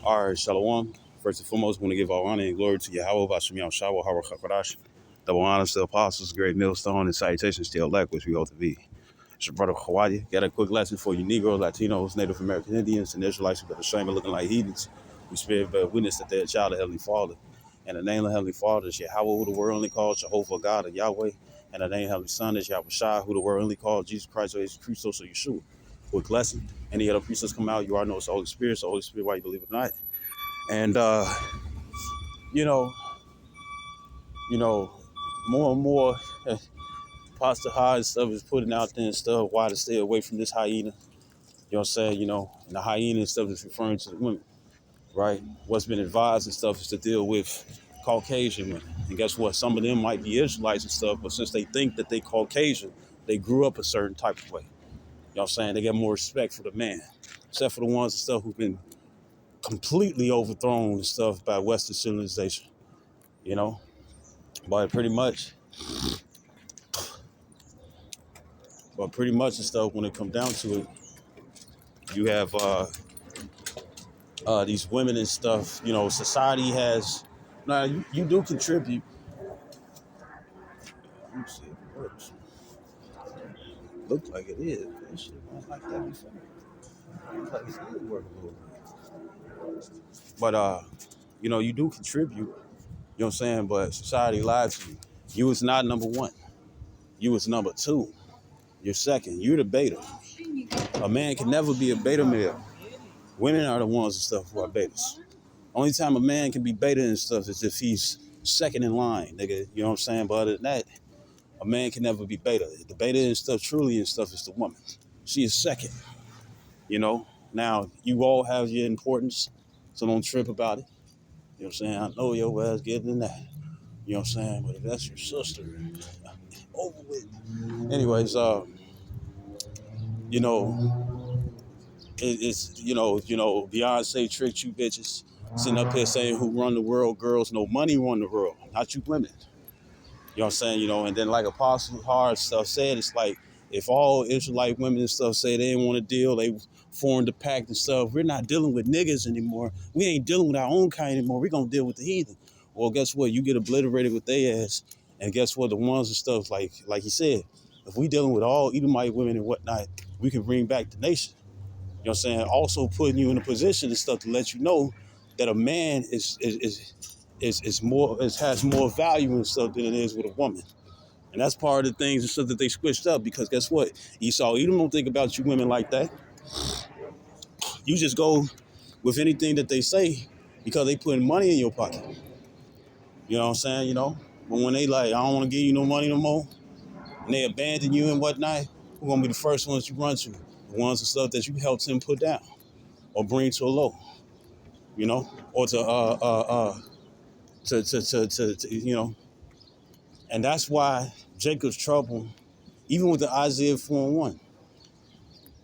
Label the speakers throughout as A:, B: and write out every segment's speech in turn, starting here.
A: All right, Shalom. First and foremost, I want to give all honor and glory to Yahweh, Bashem Yahshua, Hara Chakadash. Double honors to the apostles, great millstone, and salutations to elect, which we hope to be. It's your brother Hawaii. Got a quick lesson for you Negroes, Latinos, Native American Indians, and Israelites who got a shame of looking like heathens. We spirit bear witness that they're a child of Heavenly Father. And the name of Heavenly Father is Yahweh, who the world only calls Jehovah God or Yahweh. And the name of Heavenly Son is Yahweh Shai, who the world only calls Jesus Christ or Jesus Christos or Yeshua. Quick lesson. Any other preachers come out, you already know it's the Holy Spirit. So Holy Spirit, why you believe it or not. And you know, you know, more and more Pastor High and stuff is putting out there and stuff why to stay away from this hyena. You know what I'm saying? And the hyena and stuff is referring to the women, right? What's been advised and stuff is to deal with Caucasian women. And guess what? Some of them might be Israelites and stuff, but since they think that they Caucasian, they grew up a certain type of way. You know what I'm saying? They get more respect for the man. Except for the ones and stuff who've been completely overthrown and stuff by Western civilization, you know? But pretty much and stuff, when it comes down to it, you have these women and stuff. You know, society has. Now you do contribute. Let me see if it works. Looks like it is. This shit went like that before. Looks like it did work a little bit. But you know, you do contribute. You know what I'm saying? But society lied to you. You was not number one. You was number two. You're second. You're the beta. A man can never be a beta male. Women are the ones and stuff who are betas. Only time a man can be beta and stuff is if he's second in line, nigga. You know what I'm saying? But other than that, a man can never be beta. The beta and stuff, truly and stuff, is the woman. She is second, you know? Now, you all have your importance, so don't trip about it. You know what I'm saying? I know your ass getting in that. You know what I'm saying? But if that's your sister, over with. Anyways, you know, it's, Beyonce tricked you bitches. Sitting up here saying who run the world, girls, no money run the world, not you women. You know what I'm saying? You know, and then like Apostle Hard stuff said, it's like if all Israelite women and stuff say they didn't want to deal, they formed the pact and stuff. We're not dealing with niggas anymore. We ain't dealing with our own kind anymore. We're gonna deal with the heathen. Well, guess what? You get obliterated with their ass. And guess what? The ones and stuff, like he said, if we dealing with all Edomite women and whatnot, we can bring back the nation. You know what I'm saying? Also putting you in a position and stuff to let you know that a man has more value and stuff than it is with a woman. And that's part of the things and stuff that they switched up because guess what? Esau, you don't think about you women like that. You just go with anything that they say because they putting money in your pocket. You know what I'm saying? You know? But when they like, I don't want to give you no money no more, and they abandon you and whatnot, who gonna be the first ones you run to? The ones and stuff that you helped him put down or bring to a low, you know? Or to you know, and that's why Jacob's trouble, even with the Isaiah 4:1,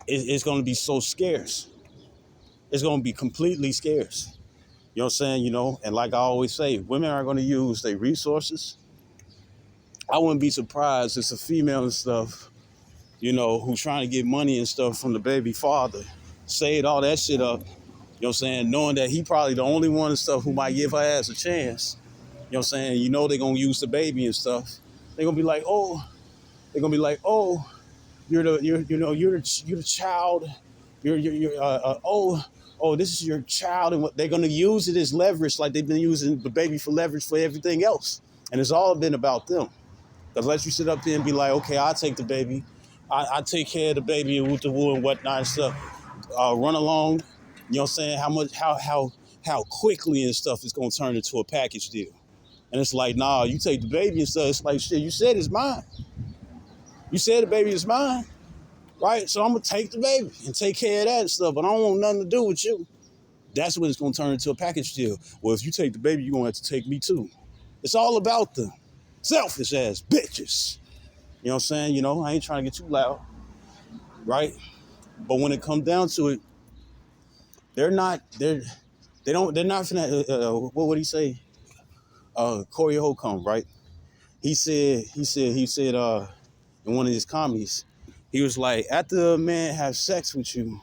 A: it's going to be so scarce. It's going to be completely scarce. You know what I'm saying? You know, and like I always say, women are going to use their resources. I wouldn't be surprised if it's a female and stuff, you know, who's trying to get money and stuff from the baby father, saved all that shit up, you know what I'm saying, knowing that he probably the only one and stuff who might give her ass a chance. You know what I'm saying? You know they're going to use the baby and stuff. They're going to be like, you're the child. This is your child, and what they're gonna use it as leverage, like they've been using the baby for leverage for everything else, and it's all been about them. Because let you sit up there and be like, okay, I'll take the baby, I take care of the baby and with the woo and whatnot and stuff. Run along, you know what I'm saying? How quickly and stuff is gonna turn into a package deal, and it's like, nah, you take the baby and stuff. It's like shit. You said it's mine. You said the baby is mine. Right? So I'm going to take the baby and take care of that and stuff, but I don't want nothing to do with you. That's when it's going to turn into a package deal. Well, if you take the baby, you're going to have to take me too. It's all about the selfish ass bitches. You know what I'm saying? You know, I ain't trying to get too loud, right? But when it comes down to it, they're not finna, what would he say? Corey Holcomb, right? He said, in one of his comedies, he was like, after a man has sex with you,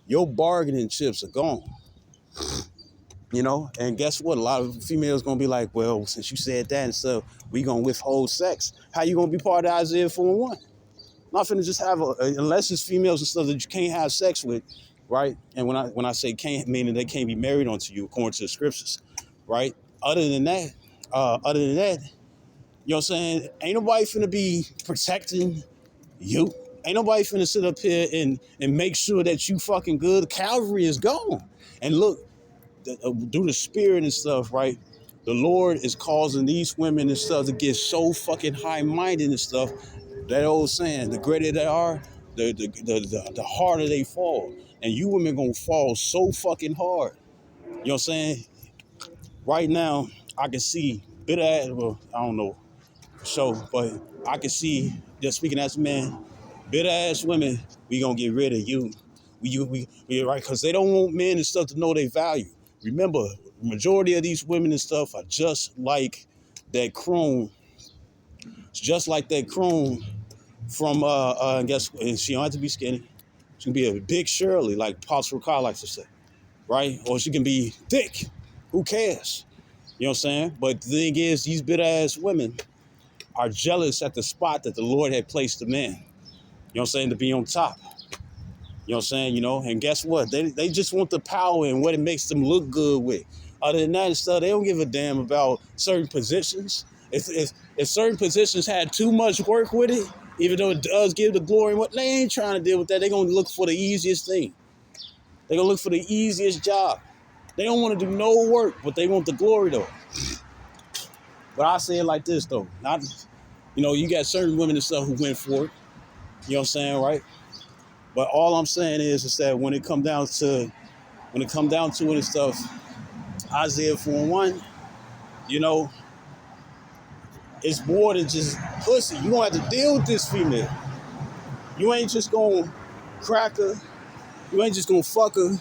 A: your bargaining chips are gone. You know, and guess what? A lot of females gonna be like, well, since you said that and stuff, we gonna withhold sex. How you gonna be part of Isaiah 4:1? Not finna just have unless it's females and stuff that you can't have sex with, right? And when I say can't, meaning they can't be married onto you according to the scriptures, right? Other than that, you know what I'm saying? Ain't nobody finna be protecting you. Ain't nobody finna sit up here and make sure that you fucking good. Calvary is gone. And look, through the spirit and stuff, right? The Lord is causing these women and stuff to get so fucking high-minded and stuff. That old saying, the greater they are, the harder they fall. And you women gonna fall so fucking hard. You know what I'm saying? Right now, I can see bitter ass, well, I don't know, but I can see, just speaking as a man, bitter ass women, we gonna get rid of you. We right, because they don't want men and stuff to know their value. Remember, the majority of these women and stuff are just like that crone. It's just like that crone from I guess, and she don't have to be skinny. She can be a big Shirley, like Apostle Carl likes to say, right? Or she can be thick. Who cares? You know what I'm saying? But the thing is, these bitter ass women are jealous at the spot that the Lord had placed them in. You know what I'm saying? To be on top. You know what I'm saying? You know, and guess what? They just want the power and what it makes them look good with. Other than that and stuff, they don't give a damn about certain positions. If certain positions had too much work with it, even though it does give the glory, what they ain't trying to deal with that. They're gonna look for the easiest thing. They're gonna look for the easiest job. They don't want to do no work, but they want the glory though. But I say it like this though. Not, you know, you got certain women and stuff who went for it. You know what I'm saying, right? But all I'm saying is that when it come down to it and stuff, Isaiah 4:1, you know, it's more than just pussy. You gonna have to deal with this female. You ain't just gonna crack her. You ain't just gonna fuck her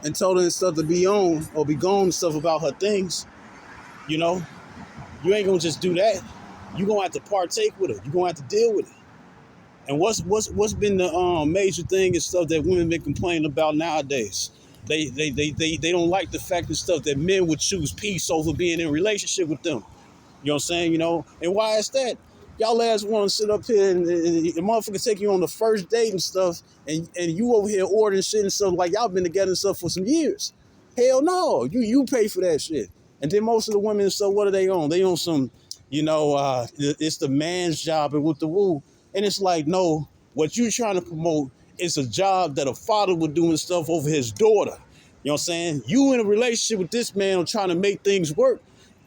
A: and tell her and stuff to be on or be gone and stuff about her things. You know, you ain't gonna just do that. You gonna have to partake with her. You gonna have to deal with it. And what's been the major thing and stuff that women been complaining about nowadays? They don't like the fact and stuff that men would choose peace over being in a relationship with them. You know what I'm saying? You know, and why is that? Y'all ass want to sit up here and the motherfucker take you on the first date and stuff, and you over here ordering shit and stuff like y'all been together and stuff for some years. Hell no, you pay for that shit. And then most of the women and stuff, what are they on? They on some, you know, it's the man's job and with the woo. And it's like, no, what you trying to promote is a job that a father would do and stuff over his daughter. You know what I'm saying? You in a relationship with this man trying to make things work.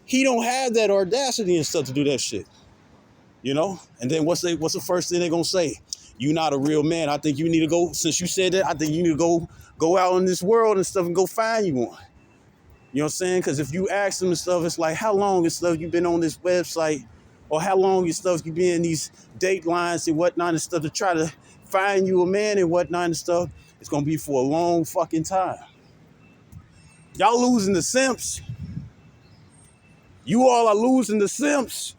A: He don't have that audacity and stuff to do that shit. You know? And then what's the first thing they're gonna say? You not a real man. I think you need to go, since you said that, I think you need to go out in this world and stuff and go find you one. You know what I'm saying? Because if you ask them and stuff, it's like, how long and stuff you been on this website, or how long and stuff you been in these date lines and whatnot and stuff to try to find you a man and whatnot and stuff. It's gonna be for a long fucking time. Y'all losing the simps. You all are losing the simps.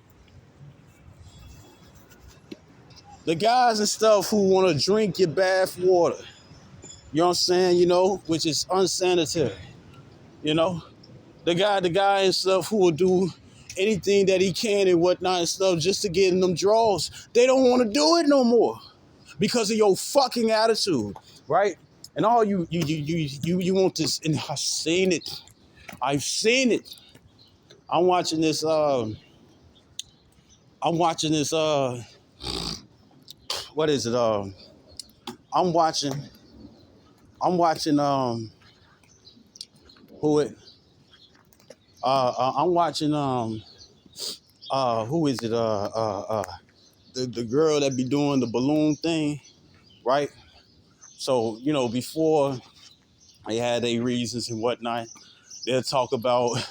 A: The guys and stuff who want to drink your bath water. You know what I'm saying? You know, which is unsanitary. You know, the guy and stuff who will do anything that he can and whatnot and stuff just to get in them draws. They don't want to do it no more because of your fucking attitude, right? And all you want this, and I've seen it. I'm watching this. What is it? I'm watching. Who it? I'm watching. Who is it? The girl that be doing the balloon thing, right? So you know, before they had their reasons and whatnot, they'll talk about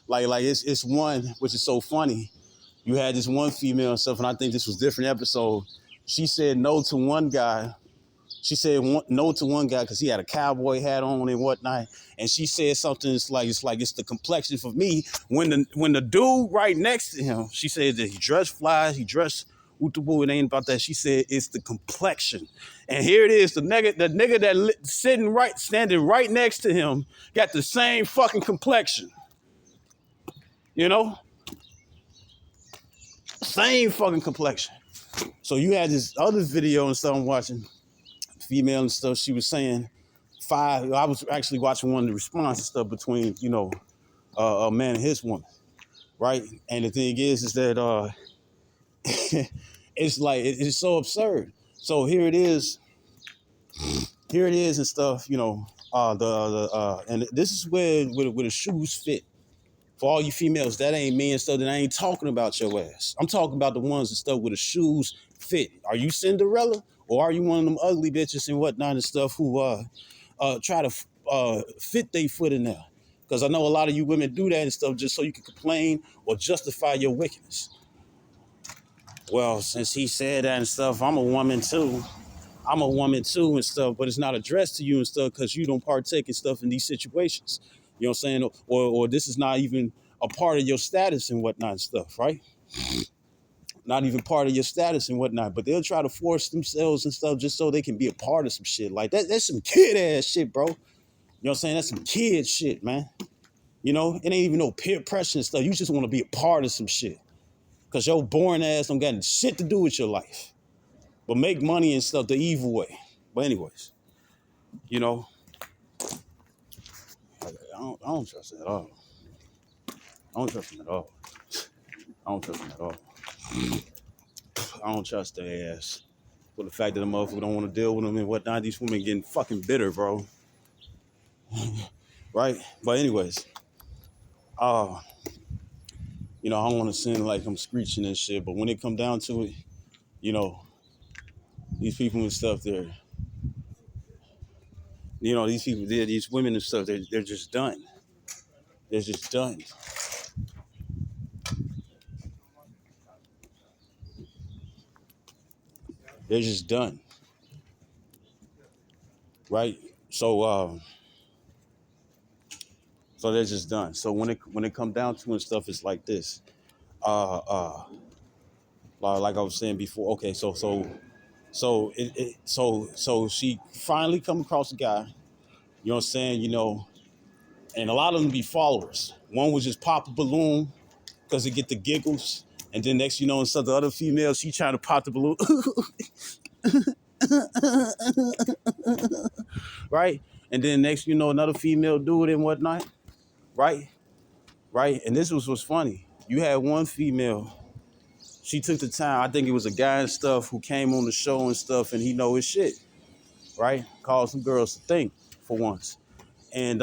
A: like it's one which is so funny. You had this one female and stuff, and I think this was a different episode. She said no to one guy. She said no to one guy because he had a cowboy hat on and whatnot. And she said something. It's like the complexion for me. When the dude right next to him, she said that he dressed fly, he dressed Utabu, it ain't about that. She said it's the complexion. And here it is, the nigga that standing right next to him got the same fucking complexion. You know? Same fucking complexion. So you had this other video and stuff I'm watching, female and stuff, she was saying I was actually watching one of the responses stuff between, a man and his woman, right? And the thing is that it's like it's so absurd. So here it is and stuff, and this is where the shoes fit. For all you females, that ain't me and stuff, that I ain't talking about your ass. I'm talking about the ones and stuff where the shoes fit. Are you Cinderella? Or are you one of them ugly bitches and whatnot and stuff who try to fit their foot in there? Because I know a lot of you women do that and stuff just so you can complain or justify your wickedness. Well, since he said that and stuff, I'm a woman too and stuff, but it's not addressed to you and stuff because you don't partake in stuff in these situations. You know what I'm saying? Or this is not even a part of your status and whatnot and stuff, right? Not even part of your status and whatnot, but they'll try to force themselves and stuff just so they can be a part of some shit like that. That's some kid ass shit, bro. You know what I'm saying? That's some kid shit, man. You know, it ain't even no peer pressure and stuff. You just want to be a part of some shit because your boring ass don't got shit to do with your life. But make money and stuff the evil way. But anyways, I don't trust it at all. I don't trust them at all. I don't trust them at all. I don't trust their ass. For the fact that the motherfucker don't want to deal with them and whatnot, these women getting fucking bitter, bro. Right? But anyways, I don't want to seem like I'm screeching and shit, but when it come down to it, these people and stuff, these women and stuff, they're just done. They're just done. They're just done. Right? So they're just done. So when it come down to and stuff, it's like this. Like I was saying before, okay, so she finally come across a guy, you know what I'm saying, and a lot of them be followers. One was just pop a balloon because it get the giggles, and then next and so the other female, she trying to pop the balloon, right? And then next another female do it and whatnot, right? Right? And this was what's funny. You had one female, she took the time, I think it was a guy and stuff who came on the show and stuff, and he know his shit, right? Called some girls to think for once. And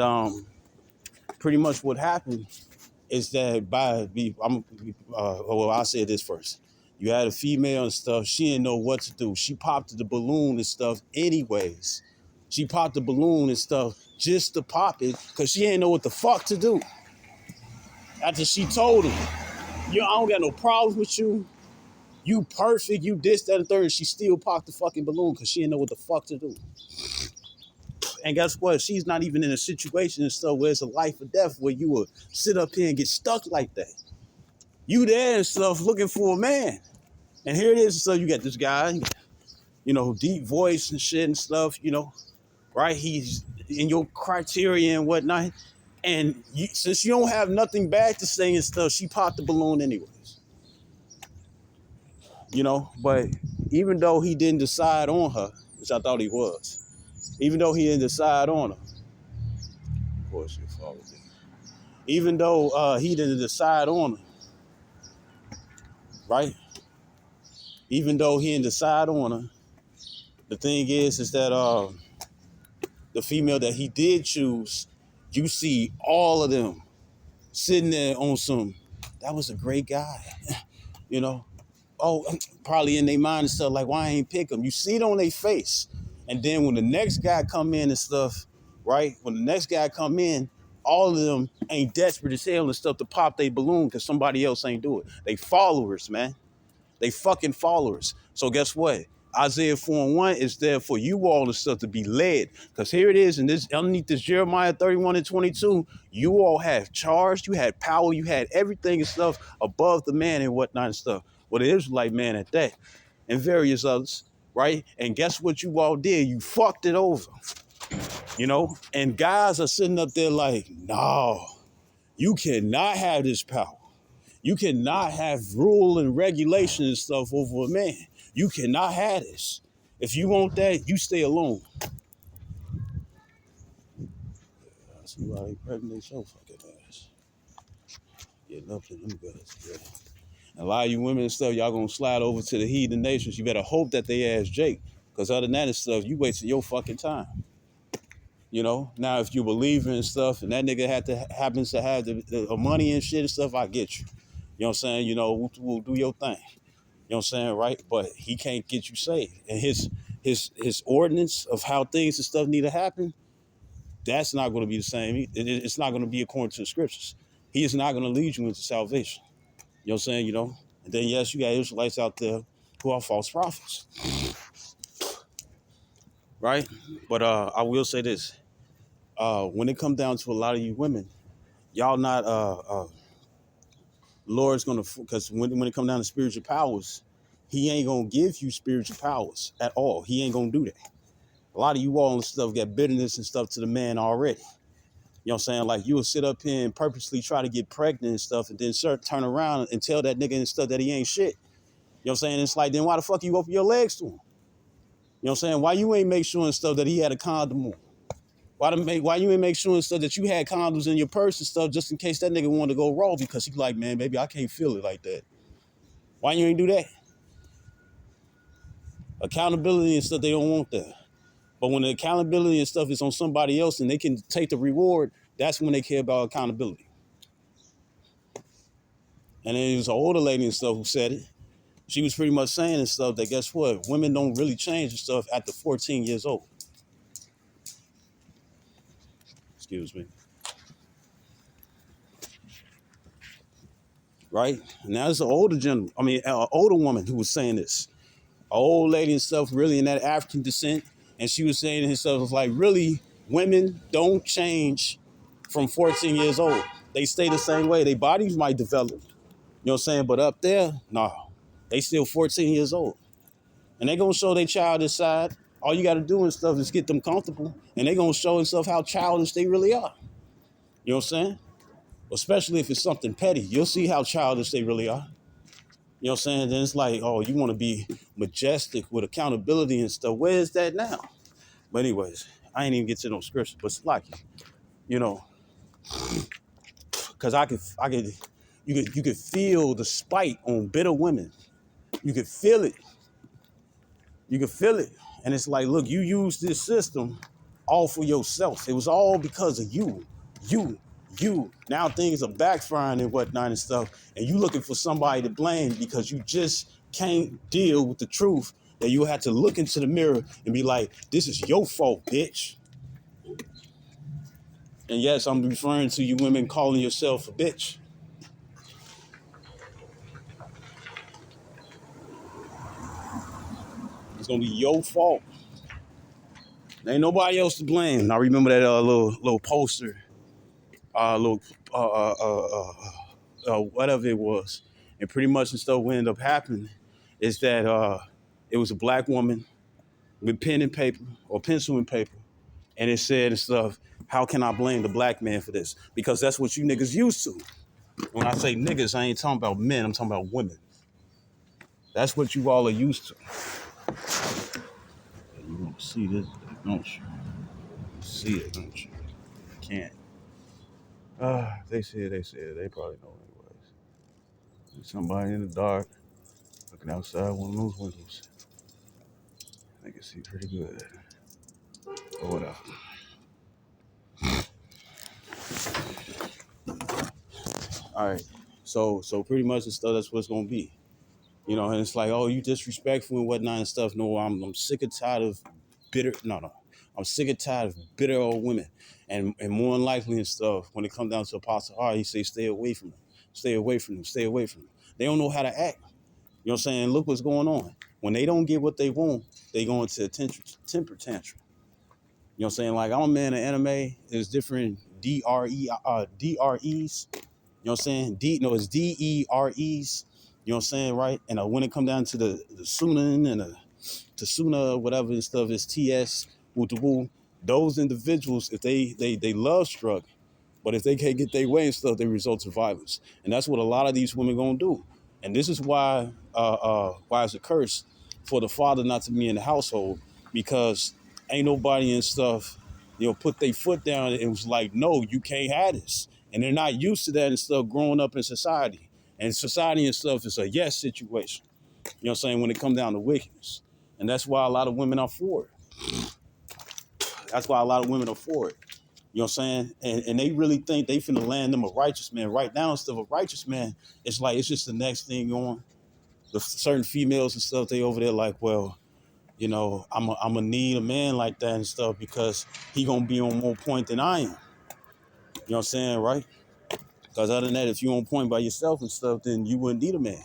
A: pretty much what happened is that I'll say this first. You had a female and stuff, she didn't know what to do. She popped the balloon and stuff anyways. She popped the balloon and stuff just to pop it because she didn't know what the fuck to do. After she told him, I don't got no problems with you. You perfect, you this, that, and third. And she still popped the fucking balloon because she didn't know what the fuck to do. And guess what? She's not even in a situation and stuff where it's a life or death where you will sit up here and get stuck like that. You there and stuff looking for a man. And here it is. So you got this guy, deep voice and shit and stuff, right? He's in your criteria and whatnot. And since you don't have nothing bad to say and stuff, she popped the balloon anyways. But even though he didn't decide on her, which I thought he was, even though he didn't decide on her, of course you followed it. Even though he didn't decide on her, right? Even though he didn't decide on her, the thing is that the female that he did choose, you see all of them sitting there on some, that was a great guy, Oh, probably in their mind and stuff like, why I ain't pick him? You see it on their face. And then when the next guy come in and stuff, right? When the next guy come in, all of them ain't desperate as hell and stuff to pop their balloon because somebody else ain't do it. They followers, man. They fucking followers. So guess what? Isaiah 4:1 is there for you all and stuff to be led. Because here it is, and this underneath this Jeremiah 31:22, you all have charge, you had power, you had everything and stuff above the man and whatnot and stuff. or the Israelite man at that, and various others, right? And guess what you all did? You fucked it over, you know? And guys are sitting up there like, no, you cannot have this power. You cannot have rule and regulation and stuff over a man. You cannot have this. If you want that, you stay alone. I see why they pregnant so fucking ass. Getting up to them guys, yeah. A lot of you women and stuff, y'all gonna slide over to the heathen nations. You better hope that they ask Jake. Because other than that and stuff, you wasting your fucking time. You know? Now, if you believe in stuff and that nigga happens to have the money and shit and stuff, I get you. You know what I'm saying? You know, we'll do your thing. You know what I'm saying, right? But he can't get you saved. And his ordinance of how things and stuff need to happen, that's not going to be the same. It's not going to be according to the scriptures. He is not going to lead you into salvation. You know what I'm saying? You know? And then, yes, you got Israelites out there who are false prophets. Right? But I will say this. When it comes down to a lot of you women, y'all not, Lord's going to, because when it comes down to spiritual powers, he ain't going to give you spiritual powers at all. He ain't going to do that. A lot of you all and stuff got bitterness and stuff to the man already. You know what I'm saying? Like, you will sit up here and purposely try to get pregnant and stuff and then turn around and tell that nigga and stuff that he ain't shit. You know what I'm saying? It's like, then why the fuck you open your legs to him? You know what I'm saying? Why you ain't make sure and stuff that he had a condom on? Why you ain't make sure and stuff that you had condoms in your purse and stuff just in case that nigga wanted to go raw because he like, man, baby, I can't feel it like that. Why you ain't do that? Accountability and stuff, they don't want that. But when the accountability and stuff is on somebody else and they can take the reward, that's when they care about accountability. And then there's an older lady and stuff who said it. She was pretty much saying and stuff that guess what? Women don't really change and stuff after 14 years old. Excuse me. Right? And now there's an older gentleman, an older woman who was saying this. An old lady and stuff really in that African descent. And she was saying to herself, was like, really, women don't change from 14 years old. They stay the same way. Their bodies might develop. You know what I'm saying? But up there, nah. They still 14 years old. And they gonna show their childish side. All you gotta do and stuff is get them comfortable. And they gonna show themselves how childish they really are. You know what I'm saying? Especially if it's something petty. You'll see how childish they really are. You know what I'm saying? Then it's like, oh, you want to be majestic with accountability and stuff. Where is that now? But anyways, I ain't even get to no scripture, but it's like, you know, because you could feel the spite on bitter women. You could feel it. You could feel it. And it's like, look, you use this system all for yourself. It was all because of you. Now things are backfiring and whatnot and stuff. And you looking for somebody to blame because you just can't deal with the truth that you have to look into the mirror and be like, this is your fault, bitch. And yes, I'm referring to you women calling yourself a bitch. It's gonna be your fault. There ain't nobody else to blame. And I remember that little poster, little whatever it was, and pretty much the stuff what ended up happening is that it was a black woman with pen and paper or pencil and paper, and it said and stuff, how can I blame the black man for this? Because that's what you niggas used to. When I say niggas, I ain't talking about men, I'm talking about women. That's what you all are used to. You want to see this, don't you? See it, don't you? Can't. They said, they probably know anyways. There's somebody in the dark looking outside one of those windows. I can see pretty good. Or whatever. All right. So pretty much the stuff that's what it's gonna be. You know, and it's like, oh, you disrespectful and whatnot and stuff. No, I'm sick and tired of bitter. No. I'm sick and tired of bitter old women. And more than likely and stuff, when it comes down to Apostle R, he say, stay away from them. Stay away from them. Stay away from them. They don't know how to act. You know what I'm saying? Look what's going on. When they don't get what they want, they go into a temper tantrum. You know what I'm saying? Like, I'm a man of anime. There's different DREs. You know what I'm saying? It's DEREs. You know what I'm saying, right? And when it come down to the Sunan and the Tasuna, whatever and stuff is TS, woo to woo, those individuals, if they love struck, but if they can't get their way and stuff, they result to violence. And that's what a lot of these women gonna do. And this is why it's a curse for the father not to be in the household, because ain't nobody and stuff, put their foot down and was like, no, you can't have this. And they're not used to that and stuff growing up in society. And society and stuff is a yes situation. You know what I'm saying? When it comes down to wickedness. And that's why a lot of women are for it. That's why a lot of women are for it. You know what I'm saying? And they really think they finna land them a righteous man. Right now, instead of a righteous man, it's like it's just the next thing going. The certain females and stuff, they over there like, well, I'm gonna need a man like that and stuff because he gonna be on more point than I am. You know what I'm saying, right? Because other than that, if you on point by yourself and stuff, then you wouldn't need a man.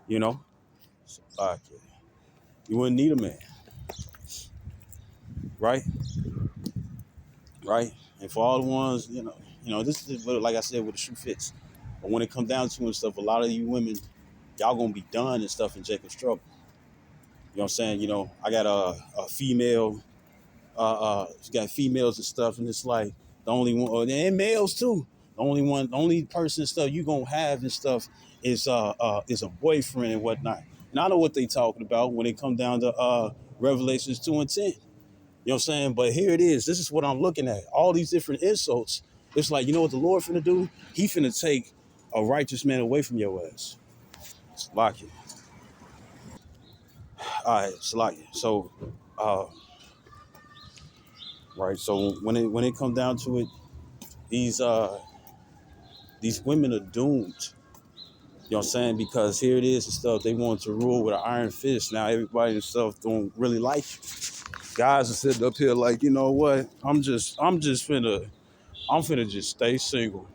A: You know? So, okay. You wouldn't need a man. Right? Right? And for all the ones, this is like I said, where the shoe fits. But when it comes down to it and stuff, a lot of you women, y'all gonna be done and stuff in Jacob's trouble. You know what I'm saying? I got a female, got females and stuff, and it's like the only one, and males too. The only person and stuff you gonna have and stuff is a boyfriend and whatnot. And I know what they talking about when it come down to Revelations 2 and 10. You know what I'm saying? But here it is. This is what I'm looking at. All these different insults. It's like, you know what the Lord finna do? He finna take a righteous man away from your ass. Salakia. All right, Salakia. So, right. So when it comes down to it, these women are doomed. You know what I'm saying? Because here it is and stuff. They want to rule with an iron fist. Now everybody and stuff don't really like you. Guys are sitting up here like, you know what? I'm finna just stay single.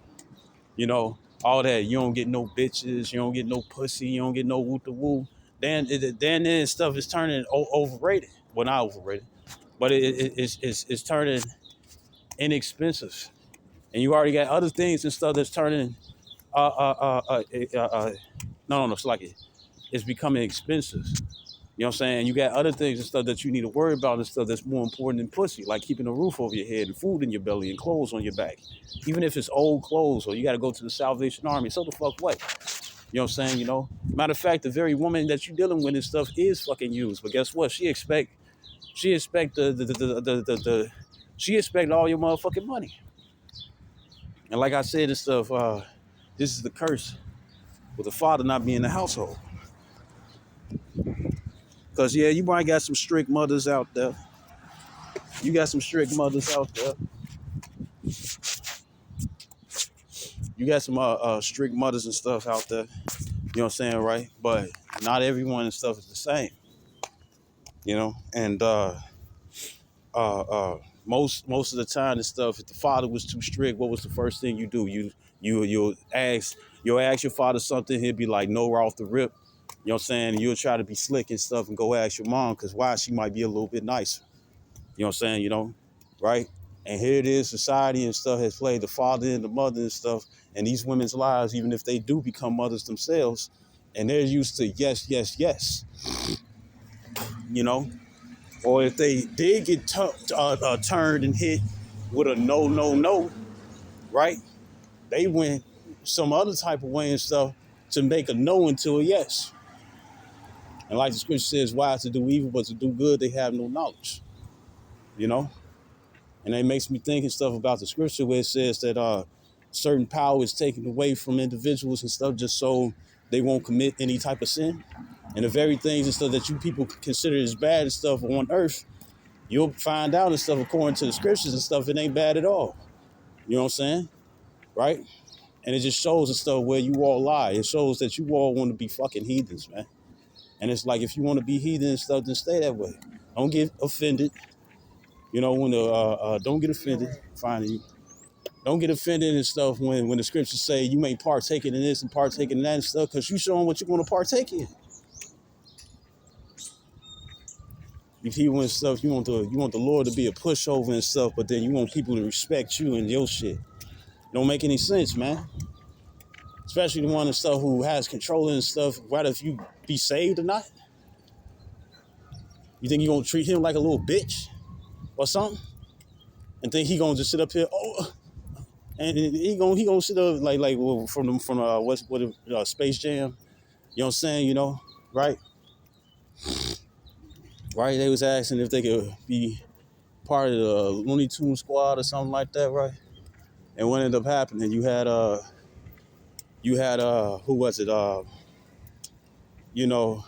A: All that. You don't get no bitches. You don't get no pussy. You don't get no woo to woo. Then stuff is turning overrated. Well, not overrated, but it's turning inexpensive. And you already got other things and stuff that's turning. No. It's like it's becoming expensive. You know what I'm saying? You got other things and stuff that you need to worry about and stuff that's more important than pussy, like keeping a roof over your head and food in your belly and clothes on your back. Even if it's old clothes or you got to go to the Salvation Army, so the fuck what? You know what I'm saying? Matter of fact, the very woman that you're dealing with and stuff is fucking used. But guess what? She expect all your motherfucking money. And like I said and stuff, this is the curse with the father not being in the household. Because, yeah, you might got some strict mothers out there. You got some strict mothers out there. You got some strict mothers and stuff out there. You know what I'm saying, right? But not everyone and stuff is the same. And most of the time and stuff, if the father was too strict, what was the first thing you do? You'll ask your father something, he'll be like, no, we're off the rip. You know what I'm saying? And you'll try to be slick and stuff and go ask your mom, because why? She might be a little bit nicer. You know what I'm saying? Right? And here it is, society and stuff has played the father and the mother and stuff, and these women's lives, even if they do become mothers themselves, and they're used to yes, yes, yes. Or if they did get turned and hit with a no, no, no, right? They went some other type of way and stuff to make a no into a yes. And like the scripture says, wise to do evil, but to do good, they have no knowledge. And it makes me think and stuff about the scripture where it says that certain power is taken away from individuals and stuff just so they won't commit any type of sin. And the very things and stuff that you people consider as bad and stuff on earth, you'll find out and stuff according to the scriptures and stuff, it ain't bad at all. You know what I'm saying? Right? And it just shows and stuff where you all lie. It shows that you all want to be fucking heathens, man. And it's like, if you want to be heathen and stuff, then stay that way. Don't get offended. Don't get offended. Finding you. Don't get offended and stuff when the scriptures say you may partake in this and partake in that and stuff, because you showing what you want to partake in. You people and stuff, you want the Lord to be a pushover and stuff, but then you want people to respect you and your shit. Don't make any sense, man. especially the one and stuff who has control and stuff, whether if you be saved or not. You think you gonna treat him like a little bitch or something, and think he gonna just sit up here, and he gonna sit up like well, from Space Jam. You know what I'm saying? You know, right? Right? They was asking if they could be part of the Looney Tunes squad or something like that, right? And what ended up happening, you had who was it? You know,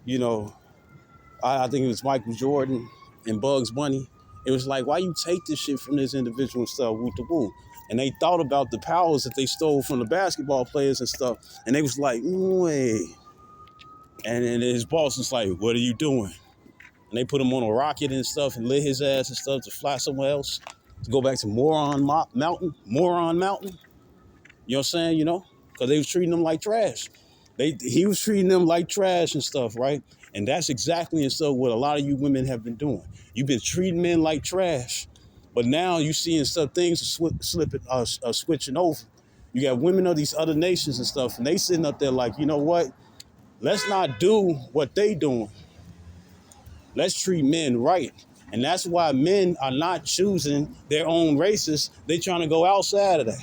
A: you know, I think it was Michael Jordan and Bugs Bunny. It was like, why you take this shit from this individual and stuff, woo the woo? And they thought about the powers that they stole from the basketball players and stuff, and they was like, wait. And his boss was like, what are you doing? And they put him on a rocket and stuff and lit his ass and stuff to fly somewhere else, to go back to Moron Mountain. You know what I'm saying? You know, because they was treating them like trash. He was treating them like trash and stuff, right? And that's exactly and so what a lot of you women have been doing. You've been treating men like trash, but now you seeing stuff, things are switching over. You got women of these other nations and stuff, and they sitting up there like, you know what? Let's not do what they doing. Let's treat men right. And that's why men are not choosing their own races. They trying to go outside of that.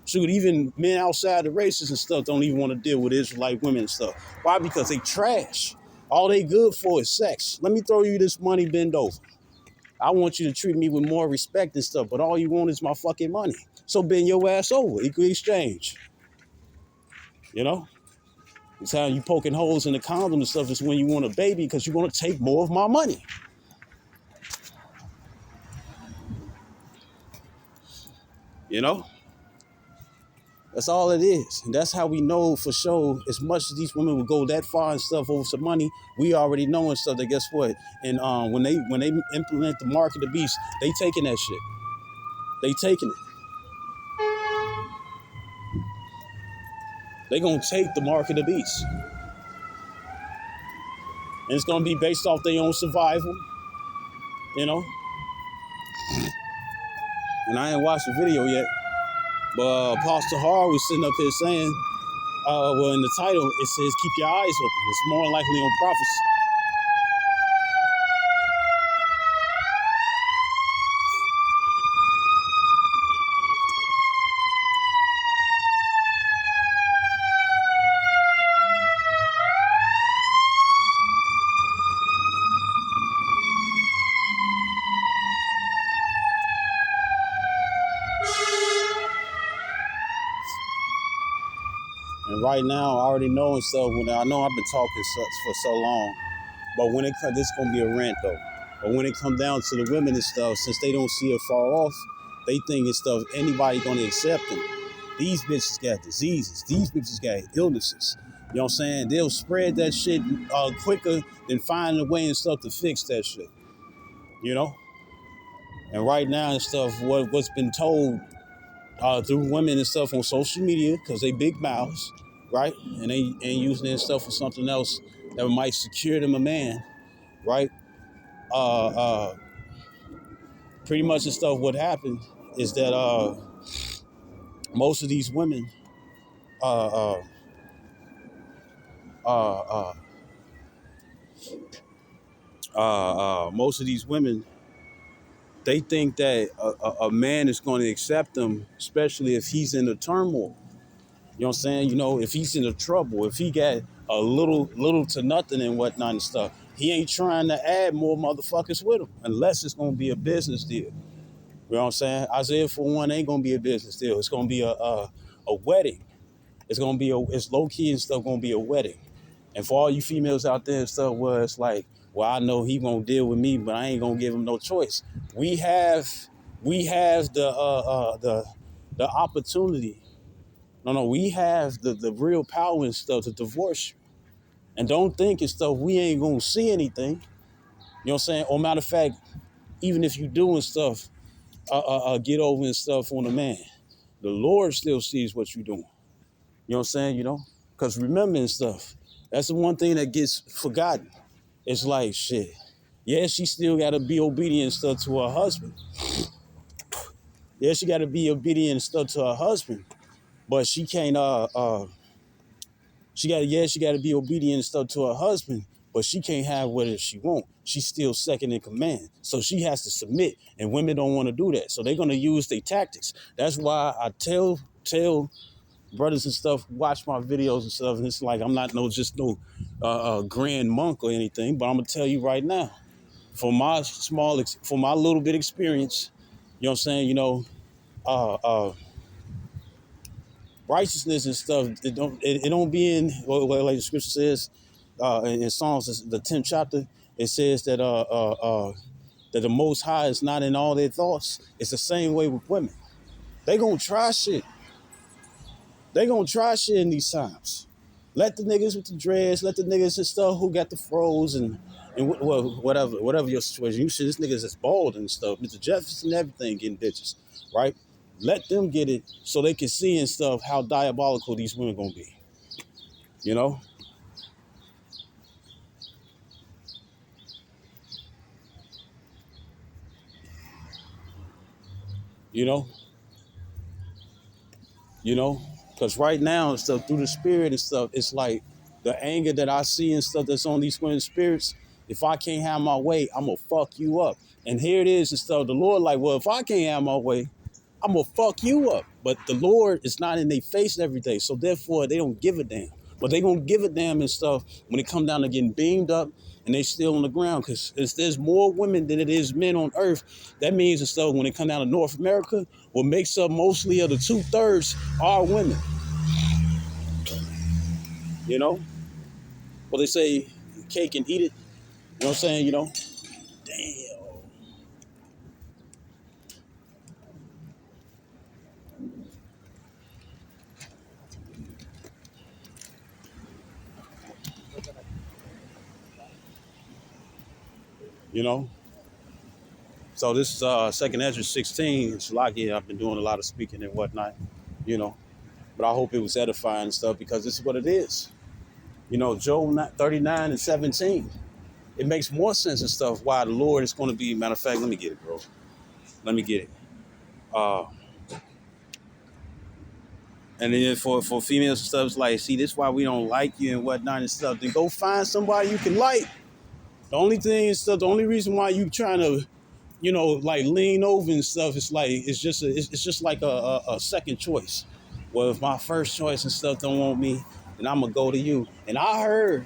A: Shoot, even men outside the races and stuff don't even want to deal with Israelite women and stuff. Why? Because they trash. All they good for is sex. Let me throw you this money, bend over. I want you to treat me with more respect and stuff, but all you want is my fucking money. So bend your ass over, equal exchange. You know? It's how you poking holes in the condom and stuff is when you want a baby because you want to take more of my money. You know? That's all it is. And that's how we know for sure, as much as these women would go that far and stuff over some money, we already know and stuff that guess what? And when they implement the mark of the beast, they taking that shit. They taking it. They gonna take the mark of the beast. And it's gonna be based off their own survival, you know? And I ain't watched the video yet, but Apostle Har was sitting up here saying, well, in the title, it says, keep your eyes open. It's more likely on prophecy. And right now, I already know and stuff. When I know I've been talking for so long, but when it comes, this is gonna be a rant though. But when it comes down to the women and stuff, since they don't see it far off, they think it's stuff anybody gonna accept them. These bitches got diseases. These bitches got illnesses. You know what I'm saying? They'll spread that shit quicker than finding a way and stuff to fix that shit. You know? And right now and stuff, what's been told through women and stuff on social media, because they big mouths, right? And they ain't using their stuff for something else that might secure them a man, right? Pretty much the stuff what happened is that most of these women uh, uh, uh, most of these women, they think that a man is going to accept them, especially if he's in a turmoil. You know what I'm saying? You know, if he's in a trouble, if he got a little to nothing and whatnot and stuff, he ain't trying to add more motherfuckers with him unless it's going to be a business deal. You know what I'm saying? Isaiah for one ain't going to be a business deal. It's going to be a wedding. It's going to be it's low key and stuff going to be a wedding. And for all you females out there and stuff, where it's like, well, I know he won't deal with me, but I ain't gonna give him no choice. We have the opportunity. No, we have the real power and stuff to divorce you. And don't think and stuff we ain't gonna see anything. You know what I'm saying? Or matter of fact, even if you doing stuff, get over and stuff on a man, the Lord still sees what you're doing. You know what I'm saying? You know, because remembering stuff. That's the one thing that gets forgotten. It's like, shit. Yeah, she still got to be obedient and stuff to her husband. Yeah, she got to be obedient and stuff to her husband. but she can't she gotta be obedient and stuff to her husband, but she can't have whatever she want. She's still second in command. So she has to submit. And women don't want to do that. So they're gonna use their tactics. That's why I tell brothers and stuff, watch my videos and stuff, and it's like I'm not no grand monk or anything, but I'm gonna tell you right now, for my little bit experience, you know what I'm saying, uh uh righteousness and stuff, it don't be in like the scripture says in Psalms, the 10th chapter. It says that the Most High is not in all their thoughts. It's the same way with women. They gonna try shit. They gonna try shit in these times. Let the niggas with the dreads, let the niggas and stuff who got the froze and whatever your situation. You see this niggas that's bald and stuff. Mr. Jefferson, everything getting bitches, right? Let them get it so they can see and stuff how diabolical these women gonna be. You know? You know? You know? Because right now and stuff, through the spirit and stuff, it's like the anger that I see and stuff that's on these women's spirits. If I can't have my way, I'm gonna fuck you up. And here it is and stuff. The Lord like, well, if I can't have my way, I'm gonna fuck you up. But the Lord is not in their face every day. So therefore they don't give a damn. But they gonna give a damn and stuff when it come down to getting beamed up and they still on the ground. Because there's more women than it is men on earth. That means and stuff when it come down to North America, what makes up mostly of the 2/3 are women. You know? Well, they say cake and eat it. You know what I'm saying? Damn. You know? So this is Second Ezra 16. It's like, yeah, I've been doing a lot of speaking and whatnot, you know. But I hope it was edifying and stuff because this is what it is. Job 39 and 17. It makes more sense and stuff why the Lord is going to be. Matter of fact, let me get it, bro. Let me get it. And then for females and stuff, it's like, see, this is why we don't like you and whatnot and stuff. Then go find somebody you can like. The only thing is stuff. The only reason why you trying to, like lean over and stuff, it's like it's just like a second choice. Well, if my first choice and stuff don't want me, then I'm gonna go to you. And I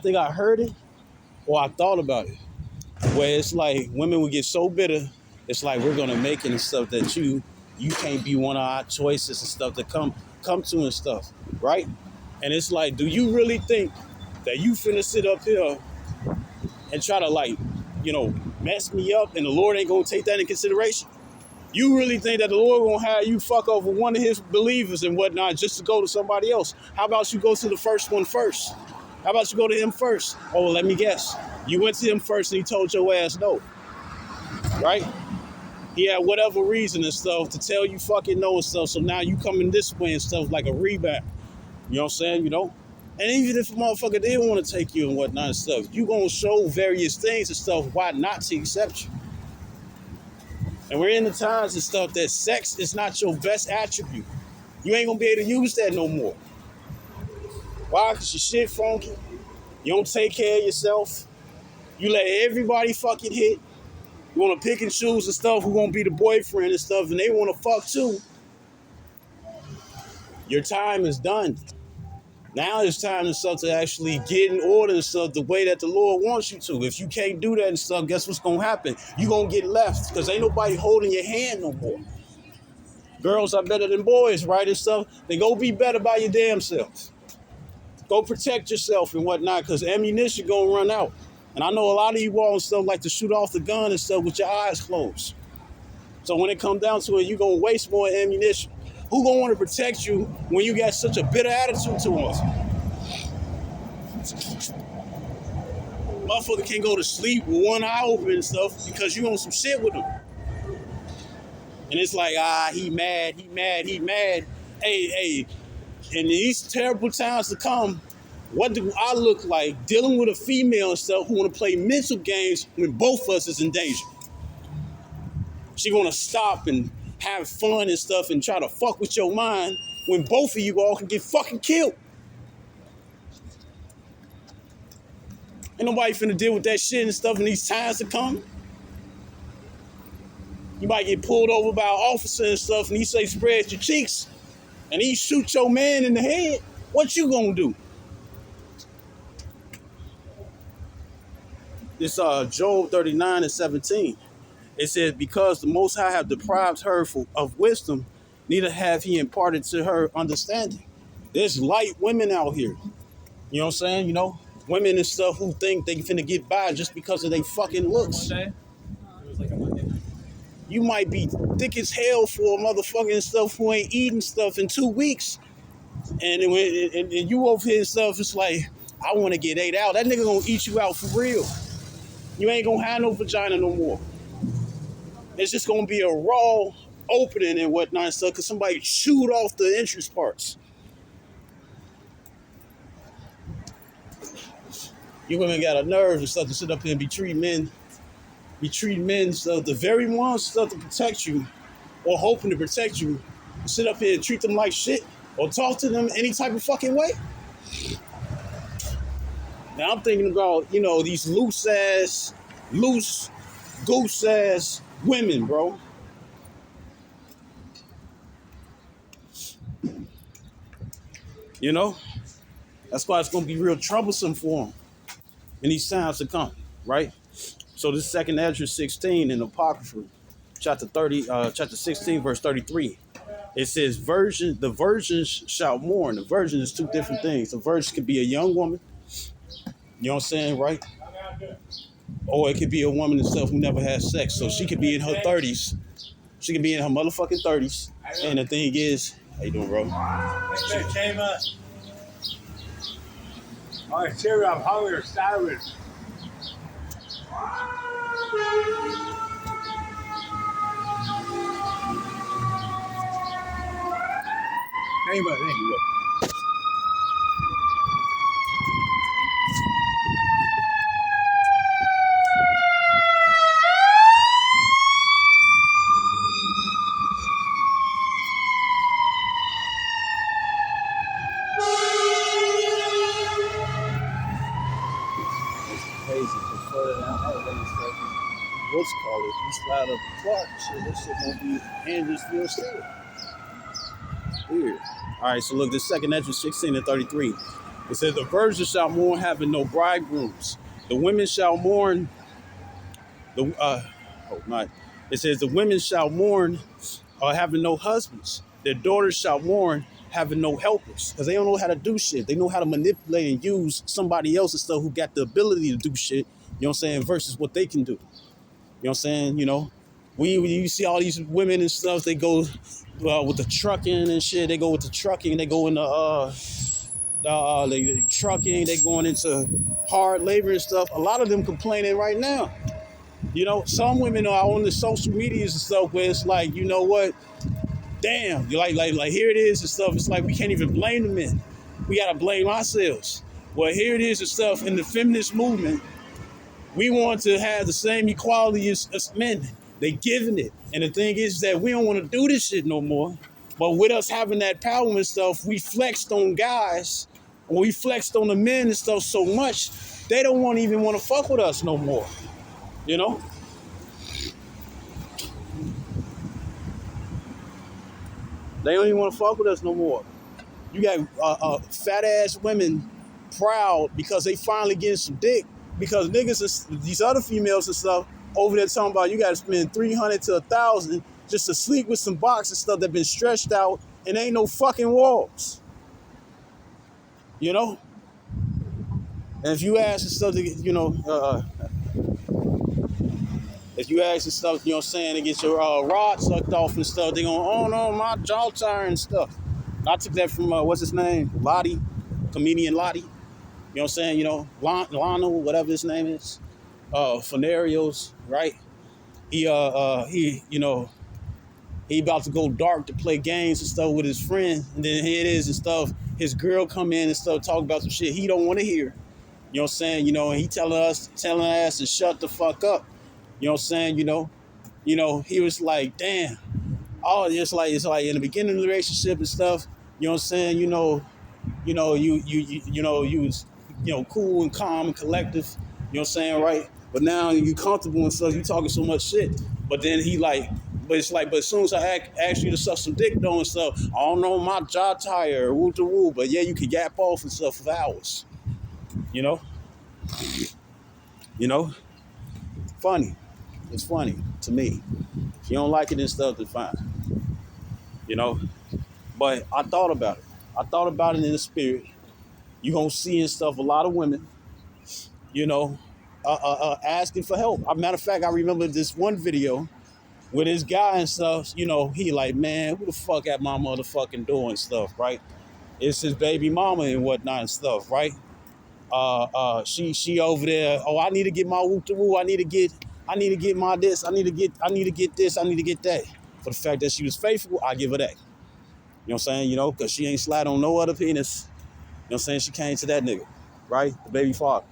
A: think I heard it or I thought about it, where it's like women would get so bitter. It's like we're gonna make it and stuff that you can't be one of our choices and stuff to come to and stuff, right? And it's like, do you really think that you finna sit up here and try to like, mess me up and the Lord ain't gonna take that in consideration? You really think that the Lord gonna have you fuck over one of his believers and whatnot just to go to somebody else? How about you go to the first one first? How about you go to him first? Oh, well, let me guess. You went to him first and he told your ass no, right? He had whatever reason and stuff to tell you fucking no and stuff. So now you coming this way and stuff like a rebound. You know what I'm saying? And even if a motherfucker did want to take you and whatnot and stuff, you gonna show various things and stuff why not to accept you. And we're in the times and stuff that sex is not your best attribute. You ain't gonna be able to use that no more. Why? Because your shit funky. You don't take care of yourself. You let everybody fucking hit. You want to pick and choose and stuff who gonna be the boyfriend and stuff, and they want to fuck too. Your time is done. Now it's time and stuff to actually get in order and stuff the way that the Lord wants you to. If you can't do that and stuff, guess what's gonna happen? You gonna get left because ain't nobody holding your hand no more. Girls are better than boys, right? And stuff. Then go be better by your damn self. Go protect yourself and whatnot because ammunition gonna run out. And I know a lot of you all and stuff like to shoot off the gun and stuff with your eyes closed. So when it comes down to it, you're gonna waste more ammunition. Who gonna want to protect you when you got such a bitter attitude towards them? Motherfucker can't go to sleep with one eye open and stuff because you on some shit with them. And it's like, he mad. Hey, in these terrible times to come, what do I look like dealing with a female and stuff who want to play mental games when both of us is in danger? She gonna stop and have fun and stuff and try to fuck with your mind when both of you all can get fucking killed. Ain't nobody finna deal with that shit and stuff in these times to come. You might get pulled over by an officer and stuff and he say spread your cheeks and he shoot your man in the head. What you gonna do? This Job 39:17. It says, because the Most High have deprived her of wisdom, neither have he imparted to her understanding. There's light women out here. You know what I'm saying? You know, women and stuff who think they finna get by just because of their fucking looks.
B: One day, it was like a Monday night.
A: You might be thick as hell for a motherfucking stuff who ain't eating stuff in 2 weeks. And you over here and stuff, it's like, I want to get ate out. That nigga gonna eat you out for real. You ain't gonna have no vagina no more. It's just gonna be a raw opening and whatnot and stuff because somebody chewed off the entrance parts. You women got a nerve and stuff to sit up here and be treating men stuff, the very ones stuff to protect you or hoping to protect you, sit up here and treat them like shit or talk to them any type of fucking way. Now I'm thinking about, you know, these loose goose ass women, bro. You know, that's why it's gonna be real troublesome for them in these times to come, right? So this second Ezra 16 in Apocrypha, chapter 16, verse 33. It says, the virgins shall mourn. The virgin is two different things. A virgin could be a young woman, you know what I'm saying, right? Or it could be a woman herself who never had sex. So she could be in her 30s. She could be in her motherfucking 30s. And the thing is, how you doing, bro?
C: Came up. Oh, serious, I'm hungry or starving. Thank you.
A: What's called it? You slide up the clock, shit, that shit gonna be Andrews still still. Weird. All right, so look, this second Ezra 16 and 33. It says, the virgins shall mourn having no bridegrooms. The women shall mourn. It says, the women shall mourn having no husbands. Their daughters shall mourn having no helpers. Because they don't know how to do shit. They know how to manipulate and use somebody else and stuff who got the ability to do shit, you know what I'm saying, versus what they can do. You know what I'm saying? You know, you see all these women and stuff, they go with the trucking and shit. They go with the trucking. They go in the trucking. They going into hard labor and stuff. A lot of them complaining right now. You know, some women are on the social medias and stuff where it's like, you know what? Damn, like here it is and stuff. It's like we can't even blame the men. We gotta blame ourselves. Well, here it is and stuff in the feminist movement. We want to have the same equality as men. They giving it. And the thing is that we don't want to do this shit no more. But with us having that power and stuff, we flexed on guys, or we flexed on the men and stuff so much, they don't even want to fuck with us no more. You know? They don't even want to fuck with us no more. You got fat ass women proud because they finally getting some dick. Because niggas, these other females and stuff, over there talking about you got to spend $300 to $1,000 just to sleep with some boxes and stuff that been stretched out and ain't no fucking walls. You know? And if you ask and stuff to get, you know, if you ask and stuff, you know what I'm saying, to get your rod sucked off and stuff, they going, oh no, my jaw tired and stuff. I took that from, what's his name? Lottie, comedian Lottie. You know what I'm saying? You know, Lionel, whatever his name is. Fenarios, right? He, you know, he about to go dark to play games and stuff with his friend. And then here it is and stuff. His girl come in and stuff, talk about some shit he don't want to hear. You know what I'm saying? You know, and he telling us to shut the fuck up. You know what I'm saying? You know, he was like, damn, Oh, it's like in the beginning of the relationship and stuff. You know what I'm saying? You was cool and calm and collective. You know what I'm saying, right? But now you comfortable and stuff. You talking so much shit. But then he like, but it's like, but as soon as I ask you to suck some dick though and stuff, I don't know my jaw tire, woo to woo. But yeah, you can gap off and stuff for hours. You know, you know, funny. It's funny to me. If you don't like it and stuff, then fine. You know. But I thought about it. I thought about it in the spirit. You gonna see and stuff a lot of women, you know, asking for help. As a matter of fact, I remember this one video with this guy and stuff. You know, he like, man, who the fuck at my motherfucking door and stuff, right? It's his baby mama and whatnot and stuff, right? She over there. Oh, I need to get my whoop to woo. I need to get my this. I need to get this. I need to get that. For the fact that she was faithful, I give her that. You know what I'm saying? You know, because she ain't slide on no other penis. You know what I'm saying? She came to that nigga, right? The baby father,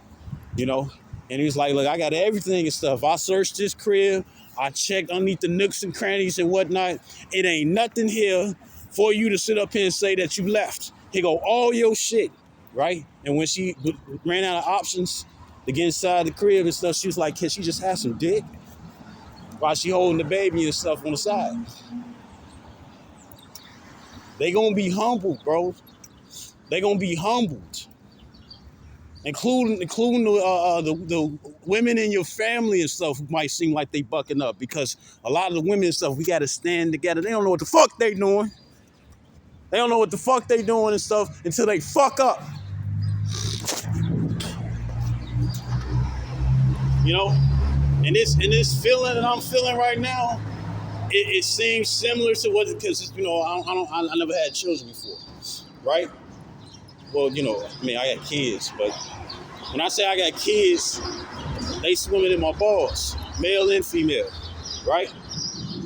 A: you know? And he was like, look, I got everything and stuff. I searched this crib. I checked underneath the nooks and crannies and whatnot. It ain't nothing here for you to sit up here and say that you left. Here go all your shit, right? And when she ran out of options to get inside the crib and stuff, she was like, can she just have some dick? While she holding the baby and stuff on the side. They gonna be humbled, bro. They gonna be humbled, including the women in your family and stuff who might seem like they bucking up because a lot of the women and stuff we gotta stand together. They don't know what the fuck they doing. They don't know what the fuck they doing and stuff until they fuck up. You know, and this feeling that I'm feeling right now, it seems similar to what, because you know I never had children before, right? Well, you know, I mean, I got kids, but when I say I got kids, they swimming in my balls, male and female, right?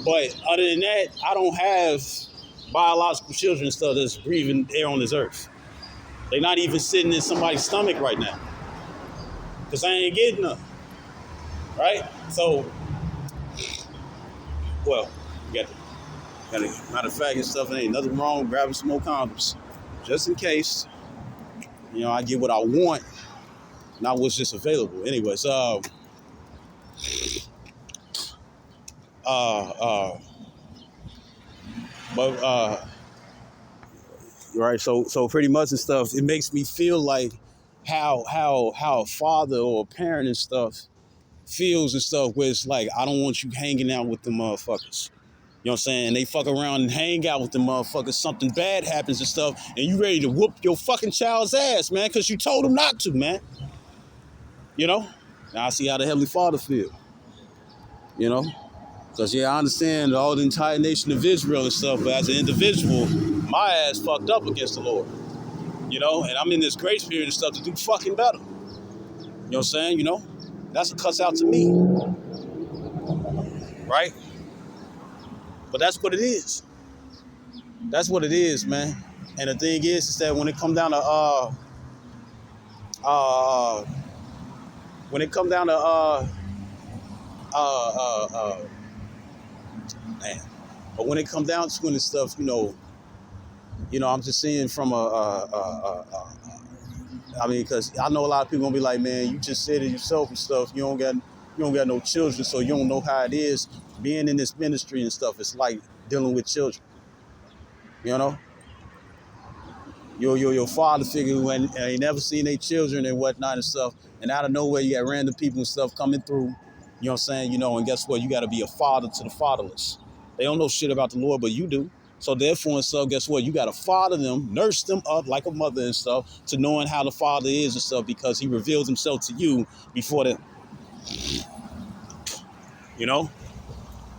A: But other than that, I don't have biological children and stuff that's breathing air on this earth. They're not even sitting in somebody's stomach right now, because I ain't getting them, right? So, well, you got to, matter of fact and stuff, there ain't nothing wrong with grabbing some more condoms, just in case. You know, I get what I want, not what's just available. Anyways, right. So pretty much and stuff. It makes me feel like how a father or a parent and stuff feels and stuff. Where it's like, I don't want you hanging out with the motherfuckers. You know what I'm saying? They fuck around and hang out with the motherfuckers. Something bad happens and stuff, and you ready to whoop your fucking child's ass, man, because you told him not to, man. You know? Now I see how the Heavenly Father feel. You know? Because, yeah, I understand all the entire nation of Israel and stuff, but as an individual, my ass fucked up against the Lord. You know? And I'm in this grace period and stuff to do fucking better. You know what I'm saying? You know? That's a cuss out to me. Right? But that's what it is. That's what it is, man. And the thing is that when it come down to man. But when it come down to this stuff, you know, I'm just seeing from I mean, because I know a lot of people gonna be like, man, you just said it yourself and stuff. You don't got no children, so you don't know how it is being in this ministry and stuff. It's like dealing with children. You know, your father figure who ain't never seen their children and whatnot and stuff, and out of nowhere you got random people and stuff coming through. You know what I'm saying? You know, and guess what? You got to be a father to the fatherless. They don't know shit about the Lord, but you do. So therefore and stuff, guess what? You got to father them, nurse them up like a mother and stuff, to knowing how the father is and stuff, because he reveals himself to you before them. You know?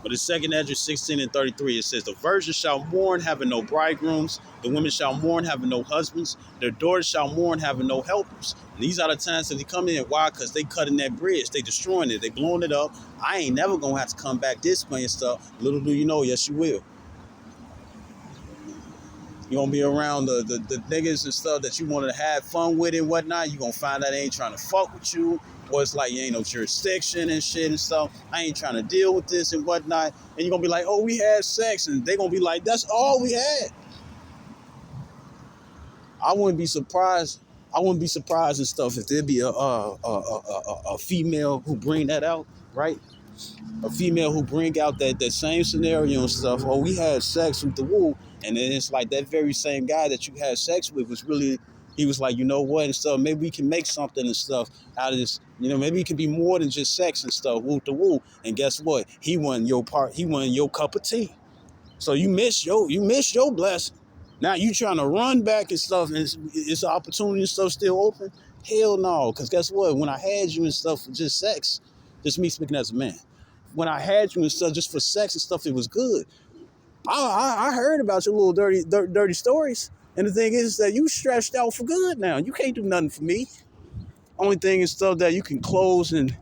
A: But in 2 Esdras 16:33, it says, the virgins shall mourn, having no bridegrooms. The women shall mourn, having no husbands. Their daughters shall mourn, having no helpers. And these are the times that they come in. Why? Because they cutting that bridge. They destroying it. They blowing it up. I ain't never going to have to come back this way and stuff. Little do you know, yes, you will. You're going to be around the niggas and stuff that you wanted to have fun with and whatnot. You're going to find out they ain't trying to fuck with you. or it's like you ain't no jurisdiction and shit and stuff. I ain't trying to deal with this and whatnot. And you're gonna be like, oh, we had sex, and they gonna be like, that's all we had. I wouldn't be surprised. I wouldn't be surprised and stuff if there'd be a female who bring that out, right? A female who bring out that same scenario and stuff. Oh, we had sex with the woo, and then it's like that very same guy that you had sex with was really. He was like, you know what, and stuff. Maybe we can make something and stuff out of this. You know, maybe it can be more than just sex and stuff. Woo to woo, and guess what? He wasn't your part. He wasn't your cup of tea. So you missed your blessing. Now you trying to run back and stuff, and it's an opportunity and stuff still open? Hell no, because guess what? When I had you and stuff for just sex, just me speaking as a man, when I had you and stuff just for sex and stuff, it was good. I heard about your little dirty stories, and the thing is that you stretched out for good now. You can't do nothing for me. Only thing is stuff that you can close and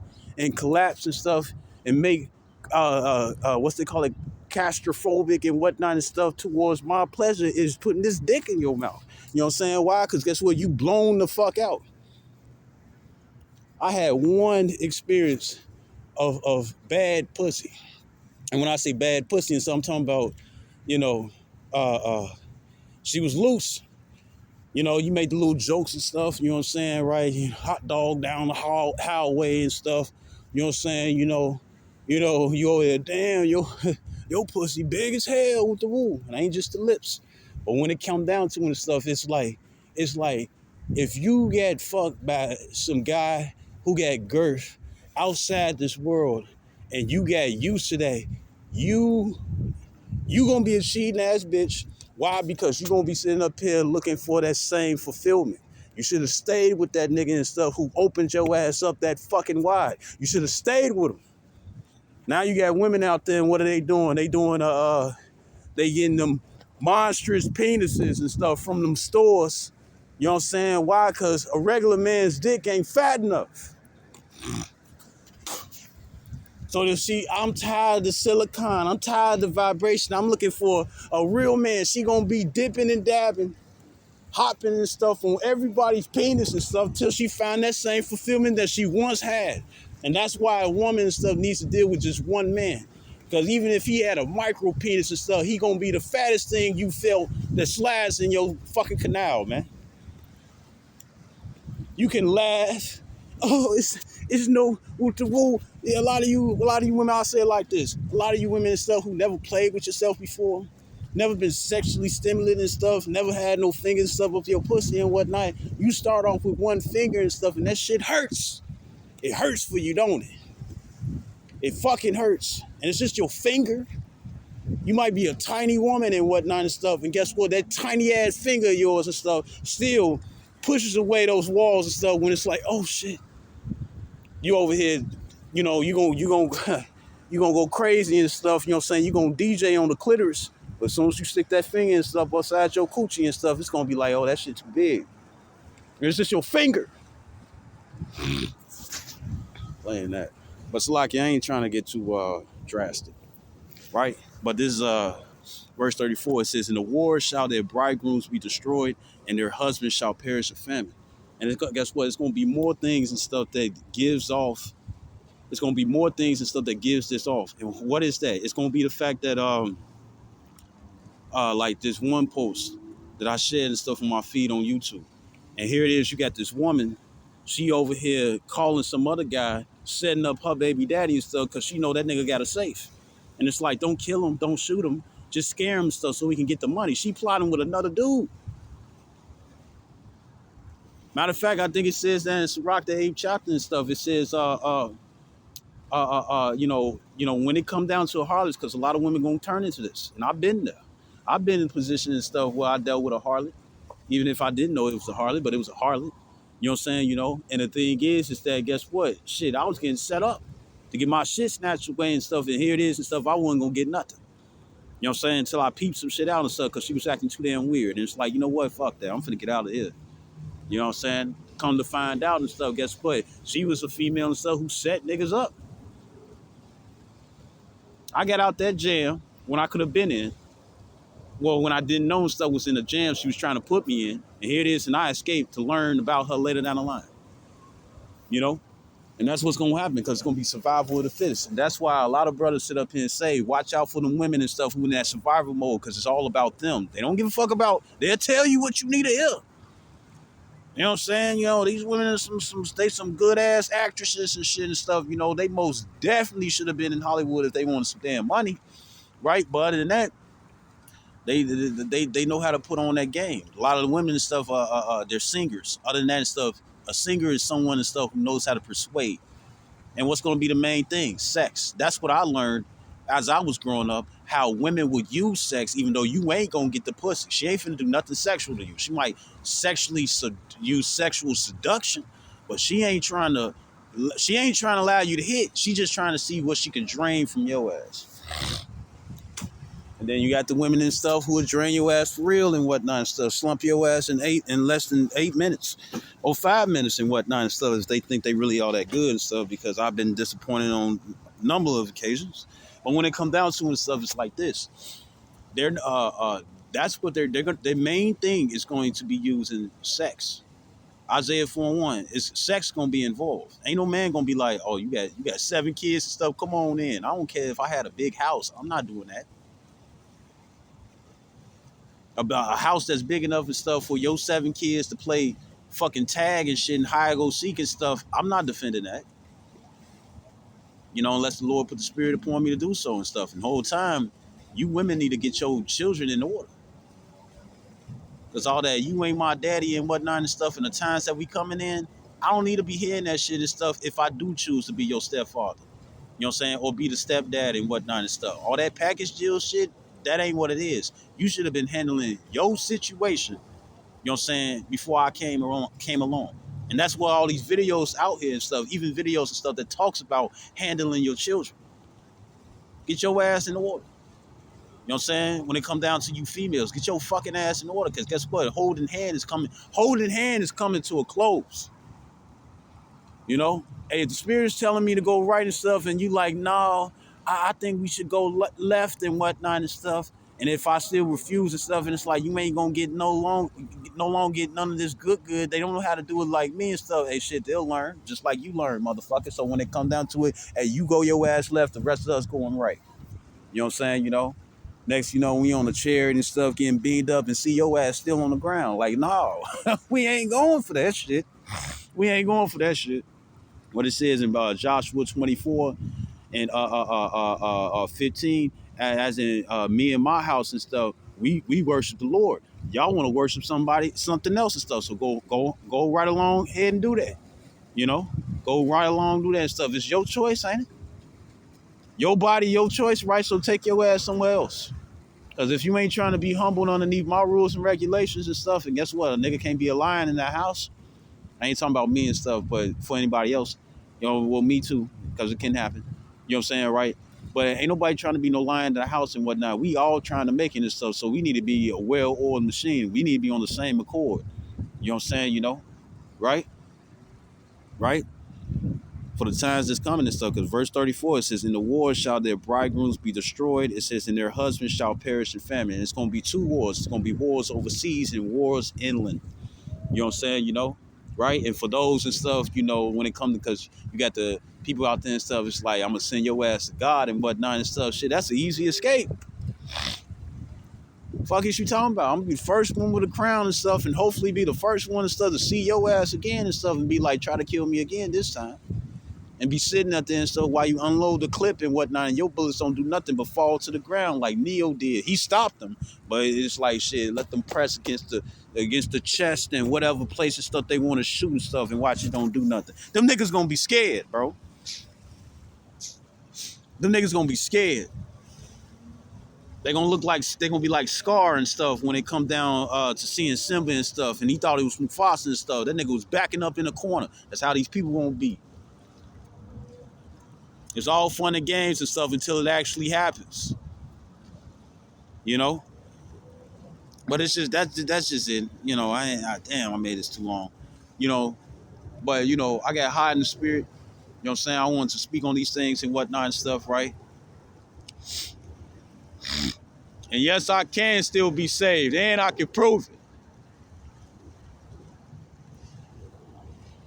A: collapse and stuff and make what's they call it, claustrophobic and whatnot and stuff towards my pleasure is putting this dick in your mouth. You know what I'm saying? Why? Because guess what? You blown the fuck out. I had one experience of bad pussy. And when I say bad pussy and stuff, I'm talking about, you know, she was loose. You know, you make the little jokes and stuff, you know what I'm saying, right? Hot dog down the hallway and stuff, you know what I'm saying, you over there, damn, your pussy big as hell with the woo. And it ain't just the lips. But when it come down to it and stuff, it's like if you get fucked by some guy who got girth outside this world and you got used to that, you gonna be a cheating ass bitch. Why? Because you gonna be sitting up here looking for that same fulfillment. You should have stayed with that nigga and stuff who opened your ass up that fucking wide. You should have stayed with him. Now you got women out there, and what are they doing? They getting them monstrous penises and stuff from them stores. You know what I'm saying? Why? Because a regular man's dick ain't fat enough. So you see, I'm tired of the silicone. I'm tired of the vibration. I'm looking for a real man. She gonna be dipping and dabbing, hopping and stuff on everybody's penis and stuff till she find that same fulfillment that she once had. And that's why a woman and stuff needs to deal with just one man. Because even if he had a micro penis and stuff, he gonna be the fattest thing you felt that slides in your fucking canal, man. You can laugh. Oh, it's no woo. Yeah, a lot of you women, I'll say it like this. A lot of you women and stuff who never played with yourself before, never been sexually stimulated and stuff, never had no fingers and stuff up your pussy and whatnot. You start off with one finger and stuff, and that shit hurts. It hurts for you, don't it? It fucking hurts. And it's just your finger. You might be a tiny woman and whatnot and stuff, and guess what? That tiny ass finger of yours and stuff still pushes away those walls and stuff when it's like, oh shit. You over here, you know, you gonna go crazy and stuff, you know what I'm saying? You gonna DJ on the clitoris, but as soon as you stick that finger and stuff outside your coochie and stuff, it's gonna be like, oh, that shit too big. It's just your finger. Playing that. But Salaki, I ain't trying to get too drastic, right? But this verse 34, it says, in the war shall their bridegrooms be destroyed, and their husbands shall perish of famine. And guess what? It's going to be more things and stuff that gives off. It's going to be more things and stuff that gives this off. And what is that? It's going to be the fact that, like this one post that I shared and stuff on my feed on YouTube. And here it is. You got this woman. She over here calling some other guy, setting up her baby daddy and stuff because she know that nigga got a safe. And it's like, don't kill him. Don't shoot him. Just scare him and stuff so we can get the money. She plotting with another dude. Matter of fact, I think it says that in Sirach the 8th chapter and stuff. It says, when it come down to a harlot, because a lot of women gonna turn into this, and I've been there. I've been in positions and stuff where I dealt with a harlot, even if I didn't know it was a harlot, but it was a harlot. You know what I'm saying? You know, and the thing is that guess what? Shit, I was getting set up to get my shit snatched away and stuff, and here it is and stuff. I wasn't gonna get nothing. You know what I'm saying? Until I peeped some shit out and stuff, because she was acting too damn weird, and it's like, you know what? Fuck that. I'm finna get out of here. You know what I'm saying? Come to find out and stuff, guess what? She was a female and stuff who set niggas up. I got out that jam when I could have been in. Well, when I didn't know stuff was in the jam she was trying to put me in. And here it is, and I escaped to learn about her later down the line. You know? And that's what's gonna happen because it's gonna be survival of the fittest. And that's why a lot of brothers sit up here and say, watch out for them women and stuff who in that survival mode, because it's all about them. They don't give a fuck about, they'll tell you what you need to hear. You know what I'm saying? You know, these women are some good ass actresses and shit and stuff. You know, they most definitely should have been in Hollywood if they wanted some damn money, right? But other than that, they know how to put on that game. A lot of the women and stuff they're singers. Other than that and stuff, a singer is someone and stuff who knows how to persuade. And what's going to be the main thing? Sex. That's what I learned as I was growing up, how women would use sex even though you ain't going to get the pussy. She ain't finna do nothing sexual to you. She might sexually use sexual seduction, but she ain't trying to allow you to hit. She just trying to see what she can drain from your ass. And then you got the women and stuff who would drain your ass for real and whatnot and stuff. Slump your ass in less than 8 minutes or 5 minutes and whatnot and stuff, as they think they really all that good and stuff, because I've been disappointed on a number of occasions. But when it comes down to it and stuff, it's like this. They're that's what their main thing is going to be using sex. Isaiah 4:1 is sex gonna be involved. Ain't no man gonna be like, oh, you got 7 kids and stuff. Come on in. I don't care if I had a big house. I'm not doing that. About a house that's big enough and stuff for your 7 kids to play fucking tag and shit and hide go seek and stuff. I'm not defending that. You know, unless the Lord put the spirit upon me to do so and stuff. And the whole time, you women need to get your children in order. Because all that, you ain't my daddy and whatnot and stuff, and the times that we coming in, I don't need to be hearing that shit and stuff if I do choose to be your stepfather. You know what I'm saying? Or be the stepdad and whatnot and stuff. All that package deal shit, that ain't what it is. You should have been handling your situation, you know what I'm saying, before I came along. And that's why all these videos out here and stuff, even videos and stuff that talks about handling your children. Get your ass in order. You know what I'm saying? When it come down to you females, get your fucking ass in order, because guess what? Holding hand is coming to a close. You know? Hey, if the spirit's telling me to go right and stuff, and you like, no, I think we should go left and whatnot and stuff. And if I still refuse and stuff, and it's like, you ain't gonna get no long get none of this good. They don't know how to do it like me and stuff. Hey, shit, they'll learn just like you learn, motherfucker. So when it come down to it, hey, you go your ass left, the rest of us going right. You know what I'm saying? You know. Next, you know, we on the chair and stuff, getting beamed up, and see your ass still on the ground. Like, no, we ain't going for that shit. We ain't going for that shit. What it says in Joshua 24 and 15, as in me and my house and stuff, we worship the Lord. Y'all want to worship something else and stuff. So go right along ahead and do that. You know, go right along, do that and stuff. It's your choice, ain't it? Your body, your choice, right? So take your ass somewhere else. Because if you ain't trying to be humbled underneath my rules and regulations and stuff, and guess what? A nigga can't be a lion in that house. I ain't talking about me and stuff, but for anybody else, you know, well, me too, because it can happen. You know what I'm saying, right? But ain't nobody trying to be no lion in the house and whatnot. We all trying to make it and stuff, so we need to be a well-oiled machine. We need to be on the same accord. You know what I'm saying, you know? Right? Right? For the times that's coming and stuff, because verse 34, it says, in the wars shall their bridegrooms be destroyed. It says, and their husbands shall perish in famine. And it's going to be 2 wars. It's going to be wars overseas and wars inland. You know what I'm saying, you know? Right? And for those and stuff, you know, when it comes to, because you got the people out there and stuff, it's like, I'm going to send your ass to God and whatnot and stuff. Shit, that's an easy escape. Fuck is you talking about? I'm going to be the first one with a crown and stuff, and hopefully be the first one and stuff to see your ass again and stuff, and be like, try to kill me again this time. And be sitting out there and stuff while you unload the clip and whatnot, and your bullets don't do nothing but fall to the ground like Neo did. He stopped them, but it's like, shit, let them press against the chest and whatever place and stuff they want to shoot and stuff, and watch it don't do nothing. Them niggas gonna be scared, bro. Them niggas gonna be scared. They gonna be like Scar and stuff when they come down to seeing Simba and stuff, and he thought it was Mufasa and stuff. That nigga was backing up in the corner. That's how these people won't be. It's all fun and games and stuff until it actually happens. You know? But it's just that's just it. You know, damn, I made this too long. You know, but you know, I got high in the spirit. You know what I'm saying? I wanted to speak on these things and whatnot and stuff, right? And yes, I can still be saved, and I can prove it.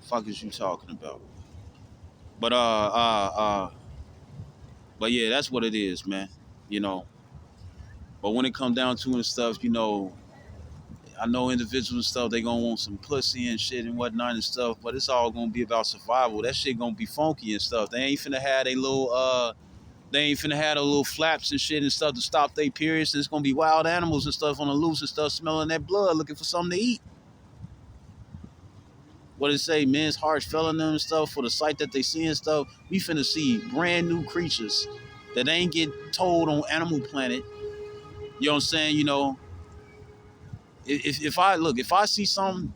A: Fuck is you talking about? But but yeah, that's what it is, man. You know. But when it come down to and stuff, you know, I know individuals and stuff, they gonna want some pussy and shit and whatnot and stuff, but it's all gonna be about survival. That shit gonna be funky and stuff. They ain't finna have they ain't finna have the little flaps and shit and stuff to stop their periods. It's gonna be wild animals and stuff on the loose and stuff, smelling that blood, looking for something to eat. What it say, men's hearts failing them and stuff for the sight that they see and stuff. We finna see brand new creatures that ain't get told on Animal Planet. You know what I'm saying? You know, if I look, if I see something,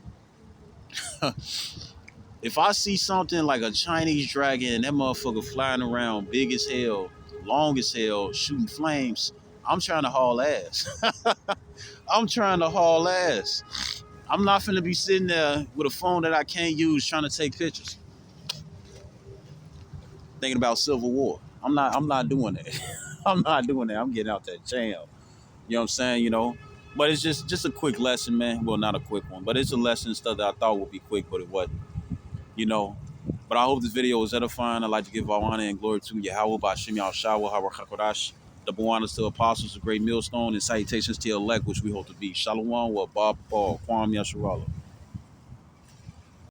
A: if I see something like a Chinese dragon and that motherfucker flying around, big as hell, long as hell, shooting flames, I'm trying to haul ass. I'm trying to haul ass. I'm not finna be sitting there with a phone that I can't use trying to take pictures, thinking about Civil War. I'm not doing that. I'm not doing that. I'm getting out that jam. You know what I'm saying? You know. But it's just a quick lesson, man. Well, not a quick one, but it's a lesson stuff that I thought would be quick, but it wasn't. You know. But I hope this video was edifying. I'd like to give all honor and glory to Yahweh by Shem Yahshua, Hawachakodash. The Bawanas to apostles, the great millstone, and salutations to elect, which we hope to be. Shalom, wa Bob Paul, Kwam Yasharala.